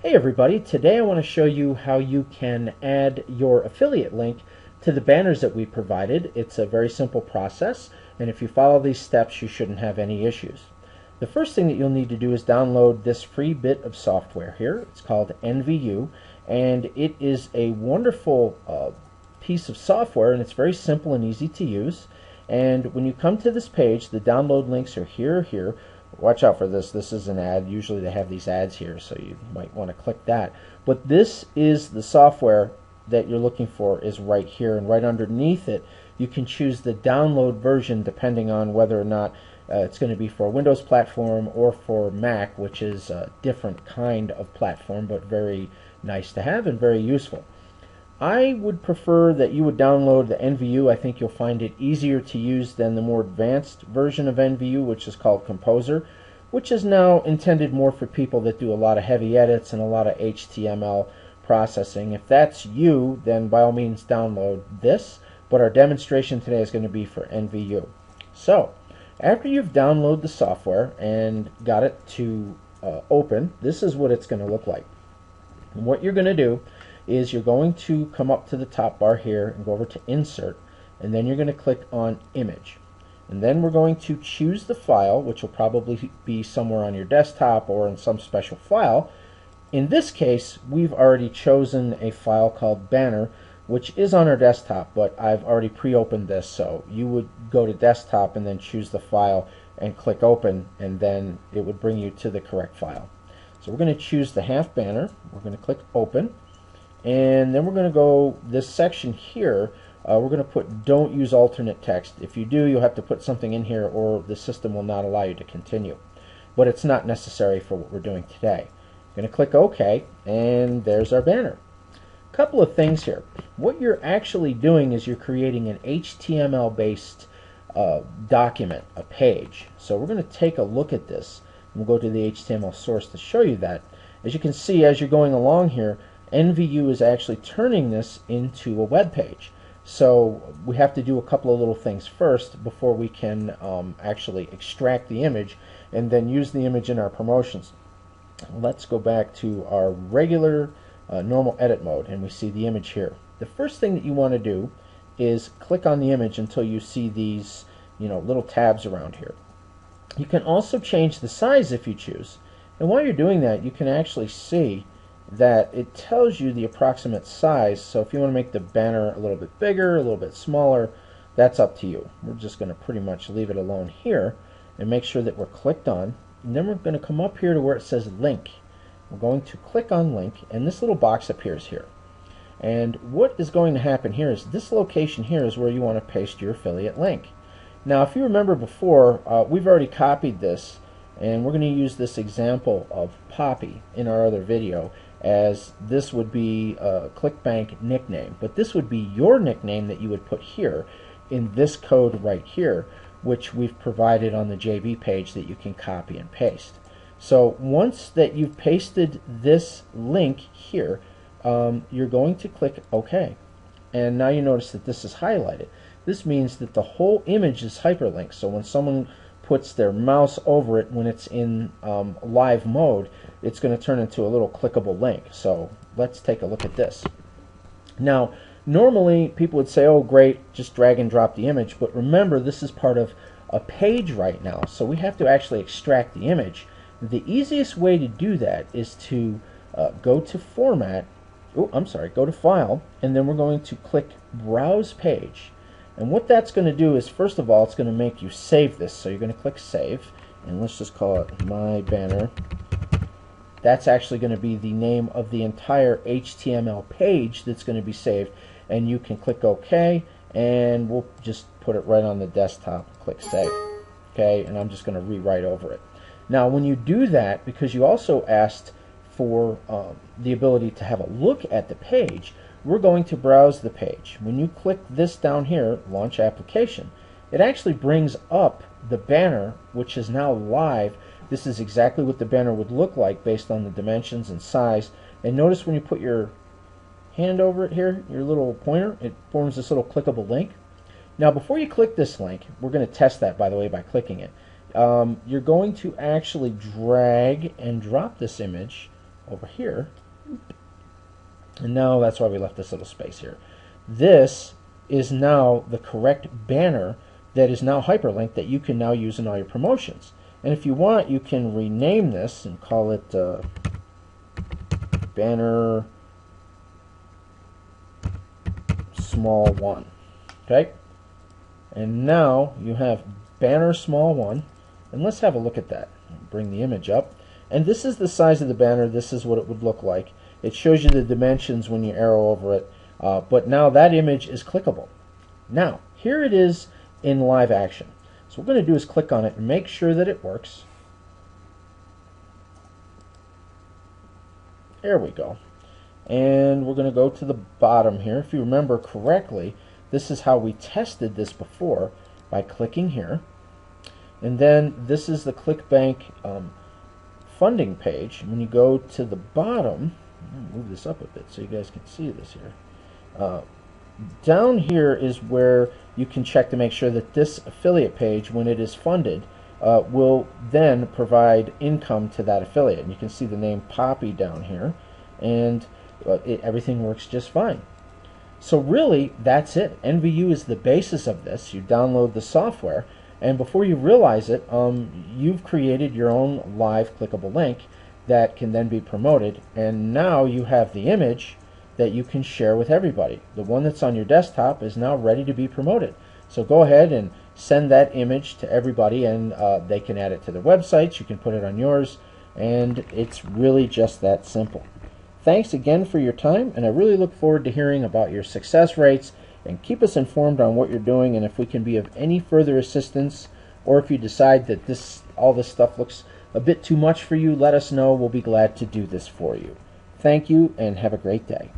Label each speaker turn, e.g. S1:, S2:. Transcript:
S1: Hey everybody, today I want to show you how you can add your affiliate link to the banners that we provided. It's a very simple process, and if you follow these steps you shouldn't have any issues. The first thing that you'll need to do is download this free bit of software here. It's called NVU, and it is a wonderful piece of software, and it's very simple and easy to use. And when you come to this page, the download links are here. Watch out for this. This is an ad. Usually they have these ads here, so you might want to click that. But this is the software that you're looking for is right here, and right underneath it you can choose the download version depending on whether or not it's going to be for a Windows platform or for Mac, which is a different kind of platform, but very nice to have and very useful. I would prefer that you would download the NVU. I think you'll find it easier to use than the more advanced version of NVU, which is called Composer, which is now intended more for people that do a lot of heavy edits and a lot of HTML processing. If that's you, then by all means download this, but our demonstration today is going to be for NVU. So, after you've downloaded the software and got it to open, this is what it's going to look like. And what you're going to do is you're going to come up to the top bar here and go over to Insert, and then you're going to click on Image. And then we're going to choose the file, which will probably be somewhere on your desktop or in some special file. In this case, we've already chosen a file called Banner, which is on our desktop, but I've already pre-opened this, so you would go to Desktop and then choose the file and click Open, and then it would bring you to the correct file. So we're going to choose the half banner. We're going to click Open. And then we're going to go this section here. We're going to put don't use alternate text. If you do, you'll have to put something in here or the system will not allow you to continue. But it's not necessary for what we're doing today. I'm going to click OK, and there's our banner. A couple of things here. What you're actually doing is you're creating an HTML based document, a page. So we're going to take a look at this. We'll go to the HTML source to show you that. As you can see, as you're going along here, NVU is actually turning this into a web page. So we have to do a couple of little things first before we can actually extract the image and then use the image in our promotions. Let's go back to our regular normal edit mode, and we see the image here. The first thing that you want to do is click on the image until you see these little tabs around here. You can also change the size if you choose, and while you're doing that you can actually see that it tells you the approximate size. So if you want to make the banner a little bit bigger, a little bit smaller, that's up to you. We're just going to pretty much leave it alone here and make sure that we're clicked on, and then we're going to come up here to where it says link. We're going to click on link, and this little box appears here. And what is going to happen here is this location here is where you want to paste your affiliate link. Now if you remember before, we've already copied this, and we're going to use this example of Poppy in our other video, as this would be a ClickBank nickname, but this would be your nickname that you would put here in this code right here, which we've provided on the JB page that you can copy and paste. So once that you've pasted this link here, you're going to click OK, and now you notice that this is highlighted. This means that the whole image is hyperlinked, so when someone puts their mouse over it when it's in live mode, it's going to turn into a little clickable link. So let's take a look at this. Now normally people would say, oh great, just drag and drop the image, but remember this is part of a page right now, so we have to actually extract the image. The easiest way to do that is to go to Format, go to File, and then we're going to click Browse Page. And what that's going to do is, first of all, it's going to make you save this. So you're going to click Save, and let's just call it My Banner. That's actually going to be the name of the entire HTML page that's going to be saved. And you can click OK, and we'll just put it right on the desktop. Click Save. Okay, and I'm just going to rewrite over it. Now when you do that, because you also asked for the ability to have a look at the page, we're going to browse the page. When you click this down here, Launch Application, it actually brings up the banner, which is now live. This is exactly what the banner would look like based on the dimensions and size. And notice when you put your hand over it here, your little pointer, it forms this little clickable link. Now before you click this link, we're going to test that by the way by clicking it. You're going to actually drag and drop this image over here. And now that's why we left this little space here. This is now the correct banner that is now hyperlinked that you can now use in all your promotions. And if you want, you can rename this and call it banner small 1. Okay? And now you have banner small 1. And let's have a look at that. Bring the image up. And this is the size of the banner. This is what it would look like. It shows you the dimensions when you arrow over it. But now that image is clickable. Now, here it is in live action. So what we're going to do is click on it and make sure that it works. There we go. And we're going to go to the bottom here. If you remember correctly, this is how we tested this before, by clicking here. And then this is the ClickBank funding page. When you go to the bottom, I'll move this up a bit so you guys can see this here. Down here is where you can check to make sure that this affiliate page, when it is funded, will then provide income to that affiliate. And you can see the name Poppy down here, and everything works just fine. So really, that's it. NVU is the basis of this. You download the software, and before you realize it, you've created your own live clickable link that can then be promoted, and now you have the image that you can share with everybody. The one that's on your desktop is now ready to be promoted. So go ahead and send that image to everybody, and they can add it to their websites. You can put it on yours, and it's really just that simple. Thanks again for your time, and I really look forward to hearing about your success rates, and keep us informed on what you're doing, and if we can be of any further assistance, or if you decide that all this stuff looks a bit too much for you, let us know. We'll be glad to do this for you. Thank you, and have a great day.